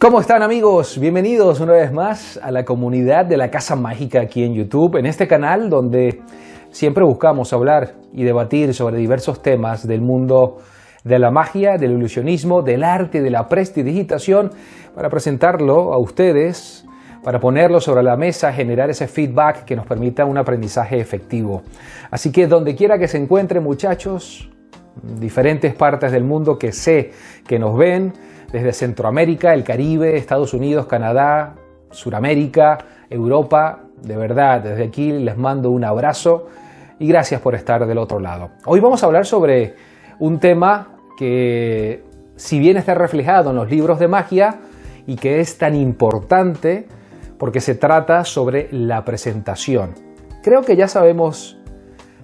¿Cómo están, amigos? Bienvenidos una vez más a la comunidad de la Casa Mágica aquí en YouTube, en este canal donde siempre buscamos hablar y debatir sobre diversos temas del mundo de la magia, del ilusionismo, del arte, de la prestidigitación, para presentarlo a ustedes, para ponerlo sobre la mesa, generar ese feedback que nos permita un aprendizaje efectivo. Así que donde quiera que se encuentren, muchachos, diferentes partes del mundo que sé que nos ven, desde Centroamérica, el Caribe, Estados Unidos, Canadá, Suramérica, Europa, de verdad, desde aquí les mando un abrazo y gracias por estar del otro lado. Hoy vamos a hablar sobre un tema que, si bien está reflejado en los libros de magia y que es tan importante porque se trata sobre la presentación. Creo que ya sabemos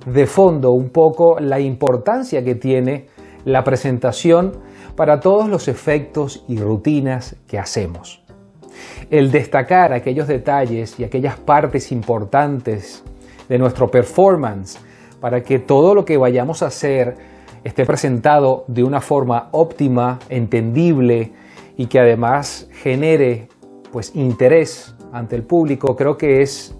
de fondo un poco la importancia que tiene la presentación para todos los efectos y rutinas que hacemos. El destacar aquellos detalles y aquellas partes importantes de nuestro performance para que todo lo que vayamos a hacer esté presentado de una forma óptima, entendible y que además genere interés ante el público, creo que es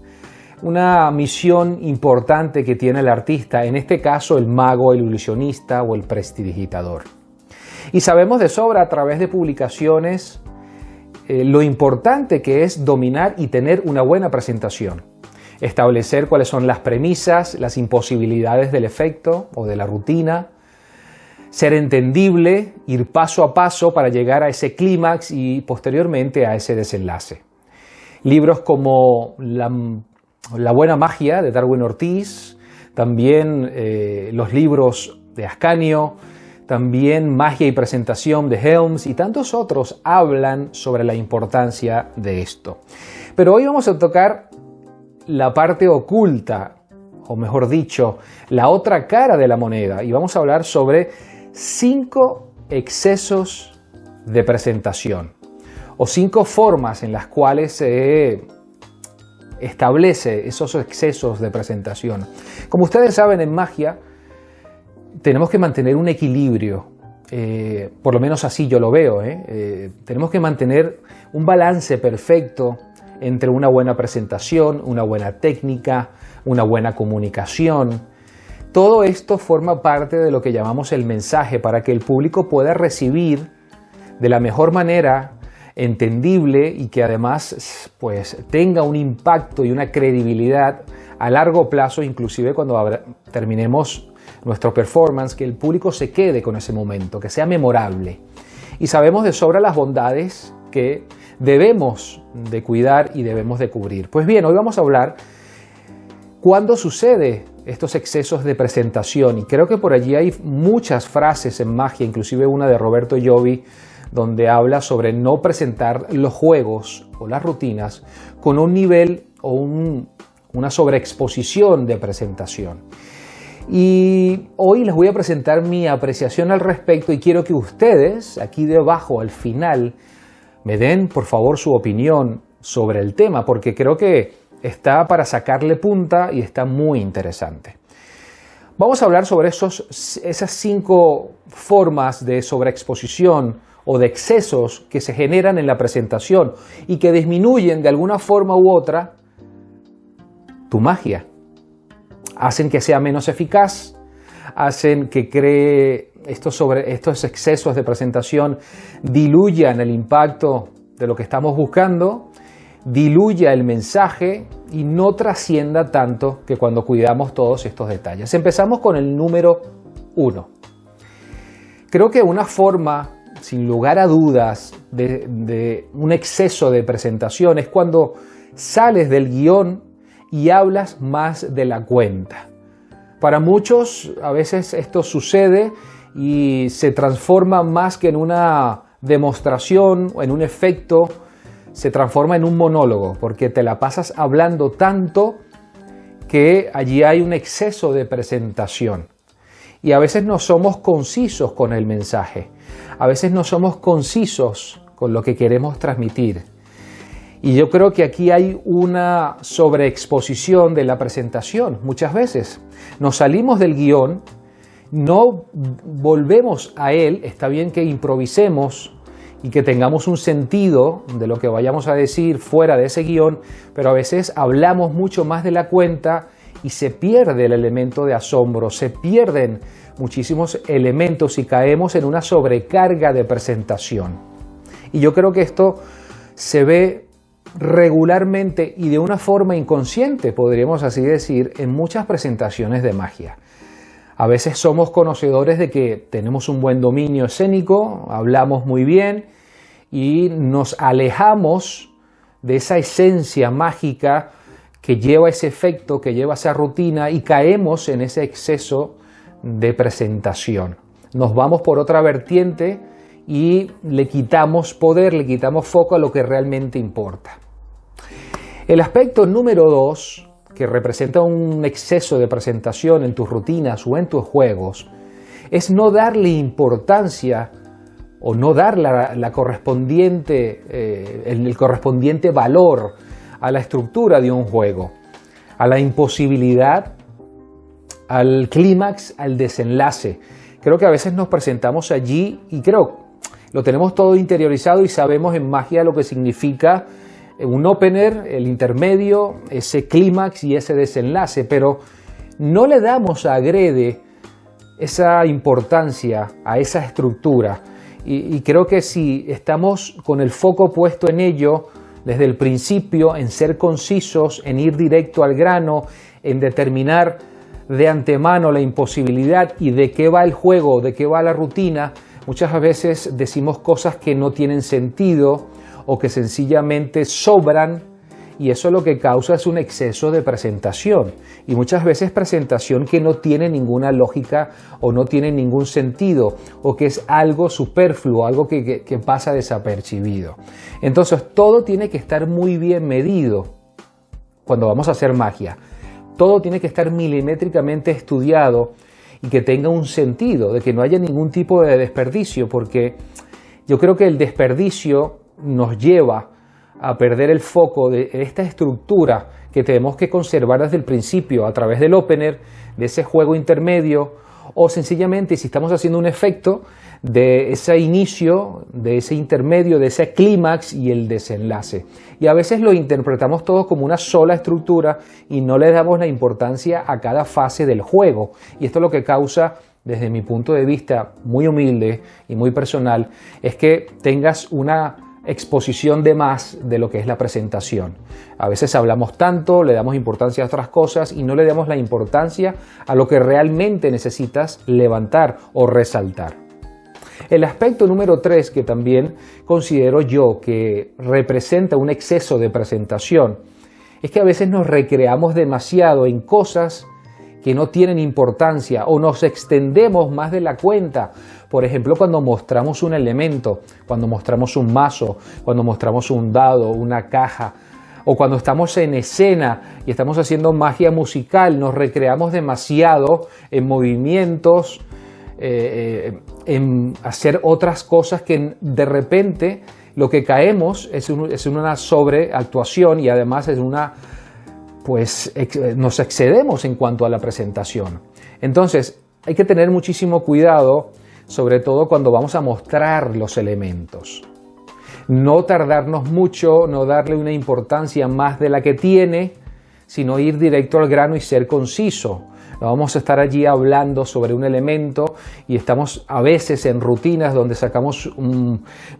una misión importante que tiene el artista, en este caso el mago, el ilusionista o el prestidigitador. Y sabemos de sobra a través de publicaciones lo importante que es dominar y tener una buena presentación. Establecer cuáles son las premisas, las imposibilidades del efecto o de la rutina. Ser entendible, ir paso a paso para llegar a ese clímax y posteriormente a ese desenlace. Libros como La buena magia de Darwin Ortiz, también los libros de Ascanio, también Magia y presentación de Helms y tantos otros hablan sobre la importancia de esto. Pero hoy vamos a tocar la parte oculta, o mejor dicho, la otra cara de la moneda, y vamos a hablar sobre 5 excesos de presentación, o 5 formas en las cuales se establece esos excesos de presentación. Como ustedes saben, en magia tenemos que mantener un equilibrio, por lo menos así yo lo veo, tenemos que mantener un balance perfecto entre una buena presentación, una buena técnica, una buena comunicación. Todo esto forma parte de lo que llamamos el mensaje para que el público pueda recibir de la mejor manera, entendible y que además tenga un impacto y una credibilidad a largo plazo, inclusive cuando terminemos nuestro performance, que el público se quede con ese momento, que sea memorable. Y sabemos de sobra las bondades que debemos de cuidar y debemos de cubrir. Pues bien, hoy vamos a hablar cuándo sucede estos excesos de presentación, y creo que por allí hay muchas frases en magia, inclusive una de Roberto Giovi, donde habla sobre no presentar los juegos o las rutinas con un nivel o una sobreexposición de presentación. Y hoy les voy a presentar mi apreciación al respecto y quiero que ustedes, aquí debajo al final, me den por favor su opinión sobre el tema, porque creo que está para sacarle punta y está muy interesante. Vamos a hablar sobre esas 5 formas de sobreexposición o de excesos que se generan en la presentación y que disminuyen de alguna forma u otra tu magia. Hacen que sea menos eficaz, hacen que estos excesos de presentación diluyan el impacto de lo que estamos buscando, diluya el mensaje y no trascienda tanto que cuando cuidamos todos estos detalles. Empezamos con el número 1. Creo que una forma, sin lugar a dudas, de un exceso de presentación es cuando sales del guión y hablas más de la cuenta. Para muchos a veces esto sucede y se transforma más que en una demostración o en un efecto, se transforma en un monólogo, porque te la pasas hablando tanto que allí hay un exceso de presentación. Y a veces no somos concisos con el mensaje, a veces no somos concisos con lo que queremos transmitir. Y yo creo que aquí hay una sobreexposición de la presentación. Muchas veces nos salimos del guión, no volvemos a él. Está bien que improvisemos y que tengamos un sentido de lo que vayamos a decir fuera de ese guión, pero a veces hablamos mucho más de la cuenta y se pierde el elemento de asombro, se pierden muchísimos elementos y caemos en una sobrecarga de presentación. Y yo creo que esto se ve regularmente y de una forma inconsciente, podríamos así decir, en muchas presentaciones de magia. A veces somos conocedores de que tenemos un buen dominio escénico, hablamos muy bien y nos alejamos de esa esencia mágica que lleva ese efecto, que lleva esa rutina y caemos en ese exceso de presentación. Nos vamos por otra vertiente y le quitamos poder, le quitamos foco a lo que realmente importa. El aspecto número 2, que representa un exceso de presentación en tus rutinas o en tus juegos, es no darle importancia o no dar el correspondiente valor a la estructura de un juego, a la imposibilidad, al clímax, al desenlace. Creo que a veces nos presentamos allí y lo tenemos todo interiorizado y sabemos en magia lo que significa un opener, el intermedio, ese clímax y ese desenlace, pero no le damos a agrede esa importancia a esa estructura. Y creo que si estamos con el foco puesto en ello desde el principio, en ser concisos, en ir directo al grano, en determinar de antemano la imposibilidad y de qué va el juego, de qué va la rutina, muchas veces decimos cosas que no tienen sentido o que sencillamente sobran, y eso lo que causa es un exceso de presentación, y muchas veces presentación que no tiene ninguna lógica o no tiene ningún sentido, o que es algo superfluo, algo que pasa desapercibido. Entonces todo tiene que estar muy bien medido cuando vamos a hacer magia. Todo tiene que estar milimétricamente estudiado y que tenga un sentido, de que no haya ningún tipo de desperdicio, porque yo creo que el desperdicio nos lleva a perder el foco de esta estructura que tenemos que conservar desde el principio a través del opener, de ese juego intermedio, o sencillamente si estamos haciendo un efecto de ese inicio, de ese intermedio, de ese clímax y el desenlace. Y a veces lo interpretamos todo como una sola estructura y no le damos la importancia a cada fase del juego. Y esto lo que causa, desde mi punto de vista muy humilde y muy personal, es que tengas una exposición de más de lo que es la presentación. A veces hablamos tanto, le damos importancia a otras cosas y no le damos la importancia a lo que realmente necesitas levantar o resaltar. El aspecto número 3, que también considero yo que representa un exceso de presentación, es que a veces nos recreamos demasiado en cosas que no tienen importancia o nos extendemos más de la cuenta. Por ejemplo, cuando mostramos un elemento, cuando mostramos un mazo, cuando mostramos un dado, una caja, o cuando estamos en escena y estamos haciendo magia musical, nos recreamos demasiado en movimientos, en hacer otras cosas que de repente lo que caemos es una sobreactuación y además es nos excedemos en cuanto a la presentación. Entonces hay que tener muchísimo cuidado, sobre todo cuando vamos a mostrar los elementos. No tardarnos mucho, no darle una importancia más de la que tiene, sino ir directo al grano y ser conciso. No vamos a estar allí hablando sobre un elemento y estamos a veces en rutinas donde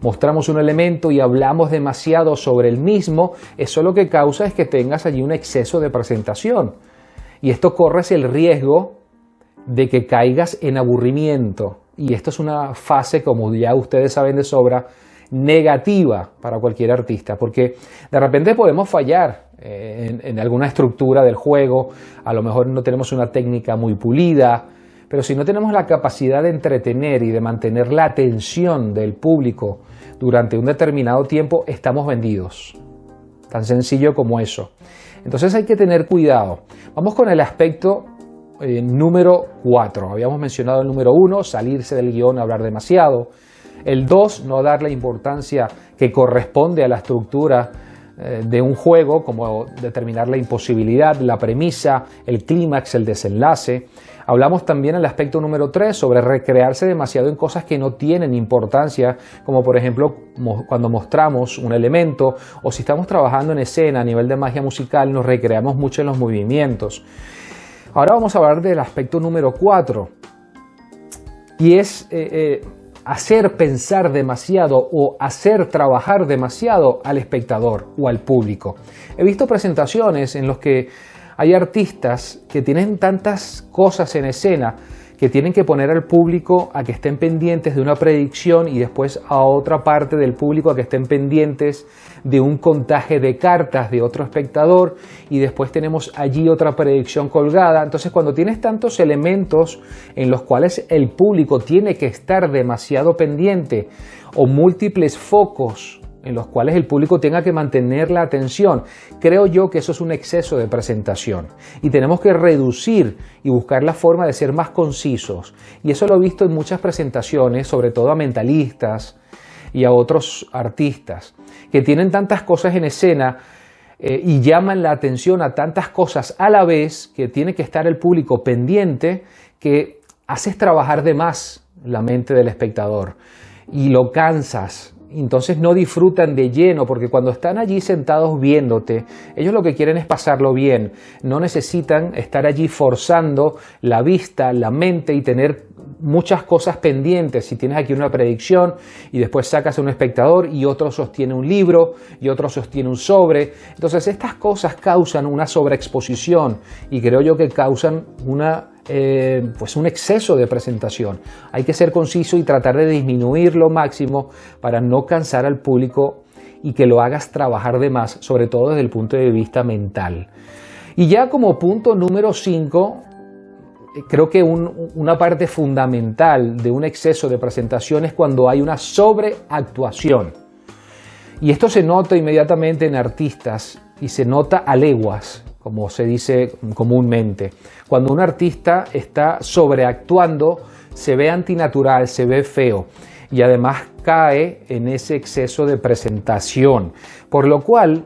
mostramos un elemento y hablamos demasiado sobre el mismo. Eso lo que causa es que tengas allí un exceso de presentación. Y esto corres el riesgo de que caigas en aburrimiento. Y esto es una fase, como ya ustedes saben de sobra, negativa para cualquier artista, porque de repente podemos fallar en alguna estructura del juego, a lo mejor no tenemos una técnica muy pulida, pero si no tenemos la capacidad de entretener y de mantener la atención del público durante un determinado tiempo, estamos vendidos. Tan sencillo como eso. Entonces hay que tener cuidado. Vamos con el aspecto número 4. Habíamos mencionado el número 1, salirse del guión, hablar demasiado. El 2, no dar la importancia que corresponde a la estructura de un juego, como determinar la imposibilidad, la premisa, el clímax, el desenlace. Hablamos también en el aspecto número 3 sobre recrearse demasiado en cosas que no tienen importancia, como por ejemplo cuando mostramos un elemento o si estamos trabajando en escena a nivel de magia musical nos recreamos mucho en los movimientos. Ahora vamos a hablar del aspecto número 4 y es hacer pensar demasiado o hacer trabajar demasiado al espectador o al público. He visto presentaciones en las que hay artistas que tienen tantas cosas en escena que tienen que poner al público a que estén pendientes de una predicción y después a otra parte del público a que estén pendientes de un contaje de cartas de otro espectador y después tenemos allí otra predicción colgada. Entonces cuando tienes tantos elementos en los cuales el público tiene que estar demasiado pendiente o múltiples focos en los cuales el público tenga que mantener la atención, creo yo que eso es un exceso de presentación y tenemos que reducir y buscar la forma de ser más concisos, y eso lo he visto en muchas presentaciones, sobre todo a mentalistas y a otros artistas que tienen tantas cosas en escena y llaman la atención a tantas cosas a la vez que tiene que estar el público pendiente, que haces trabajar de más la mente del espectador y lo cansas. Entonces no disfrutan de lleno, porque cuando están allí sentados viéndote, ellos lo que quieren es pasarlo bien, no necesitan estar allí forzando la vista, la mente y tener muchas cosas pendientes. Si tienes aquí una predicción y después sacas a un espectador y otro sostiene un libro y otro sostiene un sobre, entonces estas cosas causan una sobreexposición y creo yo que causan pues un exceso de presentación. Hay que ser conciso y tratar de disminuir lo máximo para no cansar al público y que lo hagas trabajar de más, sobre todo desde el punto de vista mental. Y ya como punto número 5, creo que una parte fundamental de un exceso de presentación es cuando hay una sobreactuación. Y esto se nota inmediatamente en artistas y se nota a leguas, como se dice comúnmente. Cuando un artista está sobreactuando, se ve antinatural, se ve feo y además cae en ese exceso de presentación. Por lo cual,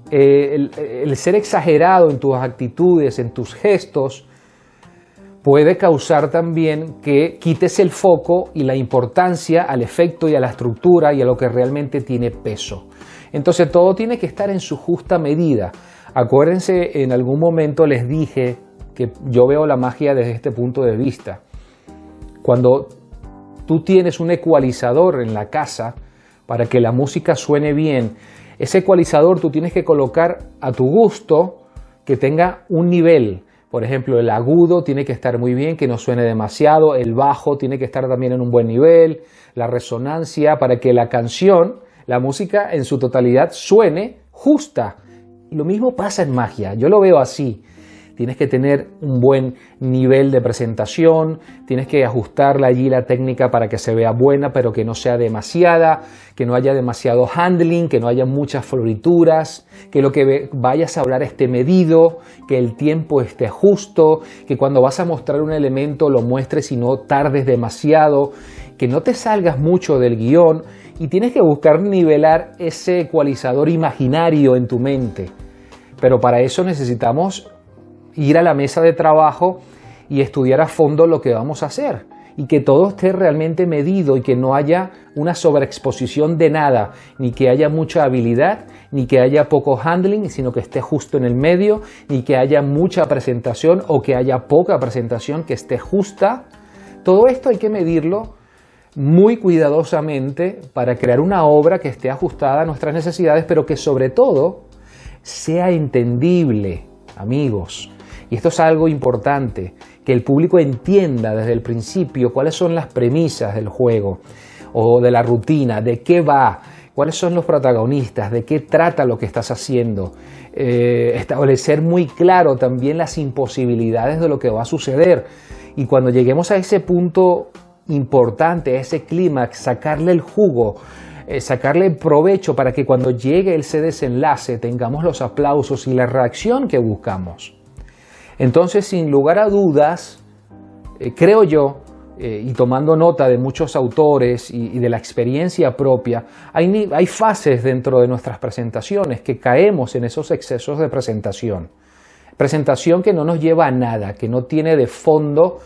el ser exagerado en tus actitudes, en tus gestos, puede causar también que quites el foco y la importancia al efecto y a la estructura y a lo que realmente tiene peso. Entonces todo tiene que estar en su justa medida. Acuérdense, en algún momento les dije que yo veo la magia desde este punto de vista. Cuando tú tienes un ecualizador en la casa para que la música suene bien, ese ecualizador tú tienes que colocar a tu gusto que tenga un nivel. Por ejemplo, el agudo tiene que estar muy bien, que no suene demasiado, el bajo tiene que estar también en un buen nivel, la resonancia, para que la canción, la música en su totalidad suene justa. Lo mismo pasa en magia, yo lo veo así. Tienes que tener un buen nivel de presentación, tienes que ajustarle allí la técnica para que se vea buena, pero que no sea demasiada, que no haya demasiado handling, que no haya muchas florituras, que lo que vayas a hablar esté medido, que el tiempo esté justo, que cuando vas a mostrar un elemento lo muestres y no tardes demasiado, que no te salgas mucho del guión y tienes que buscar nivelar ese ecualizador imaginario en tu mente. Pero para eso necesitamos ir a la mesa de trabajo y estudiar a fondo lo que vamos a hacer y que todo esté realmente medido y que no haya una sobreexposición de nada, ni que haya mucha habilidad, ni que haya poco handling, sino que esté justo en el medio, ni que haya mucha presentación o que haya poca presentación, que esté justa. Todo esto hay que medirlo muy cuidadosamente para crear una obra que esté ajustada a nuestras necesidades, pero que sobre todo sea entendible, amigos. Y esto es algo importante, que el público entienda desde el principio cuáles son las premisas del juego o de la rutina, de qué va, cuáles son los protagonistas, de qué trata lo que estás haciendo. Establecer muy claro también las imposibilidades de lo que va a suceder. Y cuando lleguemos a ese punto importante, a ese clímax, sacarle el jugo, sacarle el provecho para que cuando llegue ese desenlace tengamos los aplausos y la reacción que buscamos. Entonces, sin lugar a dudas, creo yo, y tomando nota de muchos autores y de la experiencia propia, hay fases dentro de nuestras presentaciones que caemos en esos excesos de presentación. Presentación que no nos lleva a nada, que no tiene de fondo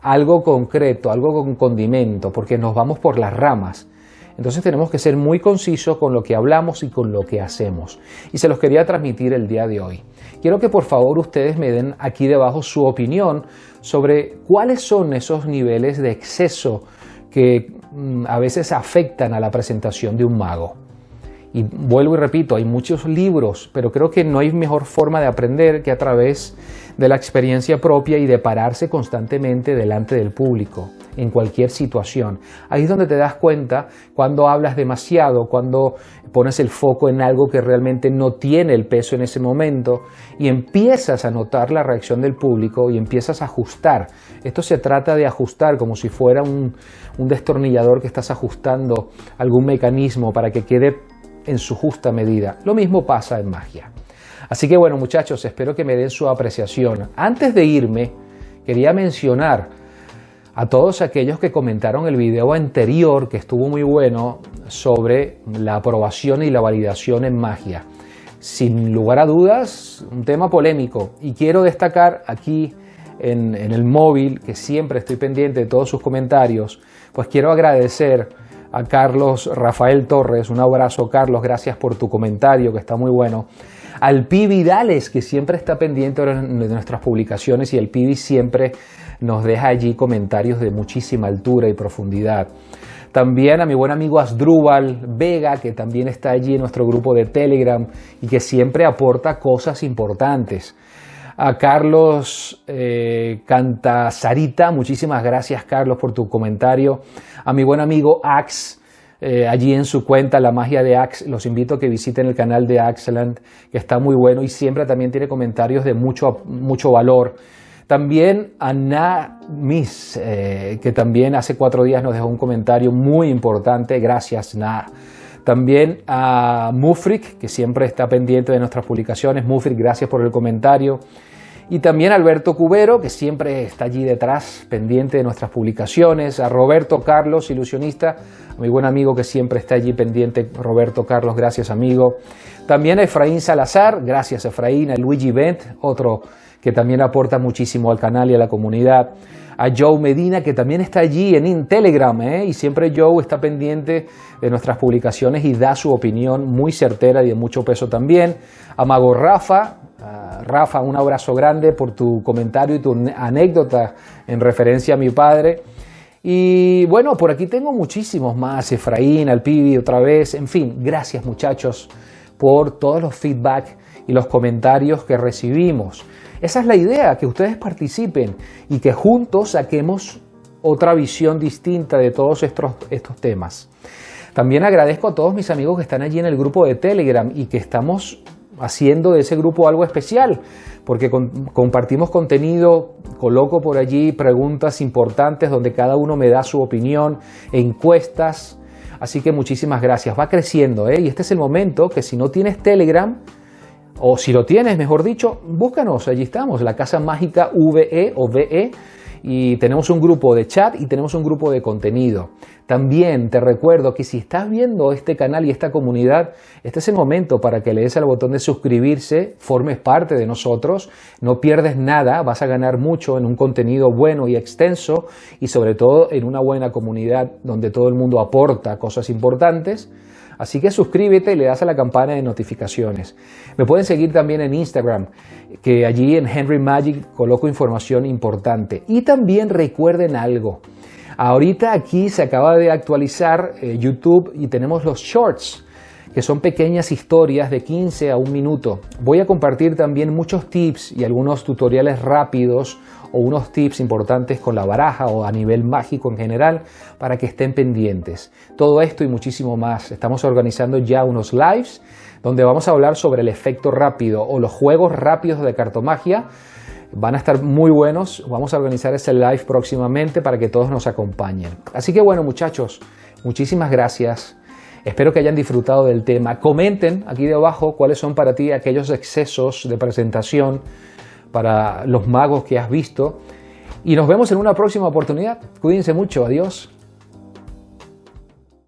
algo concreto, algo con condimento, porque nos vamos por las ramas. Entonces tenemos que ser muy concisos con lo que hablamos y con lo que hacemos. Y se los quería transmitir el día de hoy. Quiero que por favor ustedes me den aquí debajo su opinión sobre cuáles son esos niveles de exceso que a veces afectan a la presentación de un mago. Y vuelvo y repito, hay muchos libros, pero creo que no hay mejor forma de aprender que a través de la experiencia propia y de pararse constantemente delante del público, en cualquier situación. Ahí es donde te das cuenta cuando hablas demasiado, cuando pones el foco en algo que realmente no tiene el peso en ese momento y empiezas a notar la reacción del público y empiezas a ajustar. Esto se trata de ajustar como si fuera un destornillador que estás ajustando algún mecanismo para que quede en su justa medida. Lo mismo pasa en magia. Así que bueno, muchachos, espero que me den su apreciación. Antes de irme, quería mencionar a todos aquellos que comentaron el video anterior, que estuvo muy bueno, sobre la aprobación y la validación en magia. Sin lugar a dudas, un tema polémico. Y quiero destacar aquí en el móvil, que siempre estoy pendiente de todos sus comentarios, pues quiero agradecer a Carlos Rafael Torres. Un abrazo, Carlos, gracias por tu comentario, que está muy bueno. Al Pibi Dales, que siempre está pendiente de nuestras publicaciones, y el Pibi siempre nos deja allí comentarios de muchísima altura y profundidad. También a mi buen amigo Asdrúbal Vega, que también está allí en nuestro grupo de Telegram y que siempre aporta cosas importantes. A Carlos Cantasarita, muchísimas gracias, Carlos, por tu comentario. A mi buen amigo Ax, allí en su cuenta La Magia de Ax, los invito a que visiten el canal de Axeland, que está muy bueno y siempre también tiene comentarios de mucho valor. También a Na-Miss, que también hace 4 días nos dejó un comentario muy importante. Gracias, Na. También a Mufrik, que siempre está pendiente de nuestras publicaciones. Mufrik, gracias por el comentario. Y también a Alberto Cubero, que siempre está allí detrás, pendiente de nuestras publicaciones. A Roberto Carlos, ilusionista, a mi buen amigo que siempre está allí pendiente. Roberto Carlos, gracias, amigo. También a Efraín Salazar, gracias, Efraín. A Luigi Bent, otro que también aporta muchísimo al canal y a la comunidad. A Joe Medina, que también está allí en Telegram, y siempre Joe está pendiente de nuestras publicaciones y da su opinión muy certera y de mucho peso también. A Mago Rafa, Rafa, un abrazo grande por tu comentario y tu anécdota en referencia a mi padre. Y bueno, por aquí tengo muchísimos más, Efraín, al Pibi otra vez, en fin, gracias muchachos por todos los feedback y los comentarios que recibimos. Esa es la idea, que ustedes participen y que juntos saquemos otra visión distinta de todos estos temas. También agradezco a todos mis amigos que están allí en el grupo de Telegram y que estamos haciendo de ese grupo algo especial, porque compartimos contenido, coloco por allí preguntas importantes donde cada uno me da su opinión, encuestas, así que muchísimas gracias. Va creciendo, y este es el momento que si no tienes Telegram, o si lo tienes, mejor dicho, búscanos, allí estamos, la Casa Mágica VE, y tenemos un grupo de chat y tenemos un grupo de contenido. También te recuerdo que si estás viendo este canal y esta comunidad, este es el momento para que le des al botón de suscribirse, formes parte de nosotros, no pierdes nada, vas a ganar mucho en un contenido bueno y extenso y sobre todo en una buena comunidad donde todo el mundo aporta cosas importantes. Así que suscríbete y le das a la campana de notificaciones. Me pueden seguir también en Instagram, que allí en Henry Magic coloco información importante. Y también recuerden algo. Ahorita aquí se acaba de actualizar YouTube y tenemos los Shorts, que son pequeñas historias de 15 a 1 minuto. Voy a compartir también muchos tips y algunos tutoriales rápidos o unos tips importantes con la baraja o a nivel mágico en general para que estén pendientes. Todo esto y muchísimo más. Estamos organizando ya unos lives donde vamos a hablar sobre el efecto rápido o los juegos rápidos de cartomagia. Van a estar muy buenos. Vamos a organizar ese live próximamente para que todos nos acompañen. Así que bueno, muchachos, muchísimas gracias. Espero que hayan disfrutado del tema. Comenten aquí debajo cuáles son para ti aquellos excesos de presentación para los magos que has visto. Y nos vemos en una próxima oportunidad. Cuídense mucho. Adiós.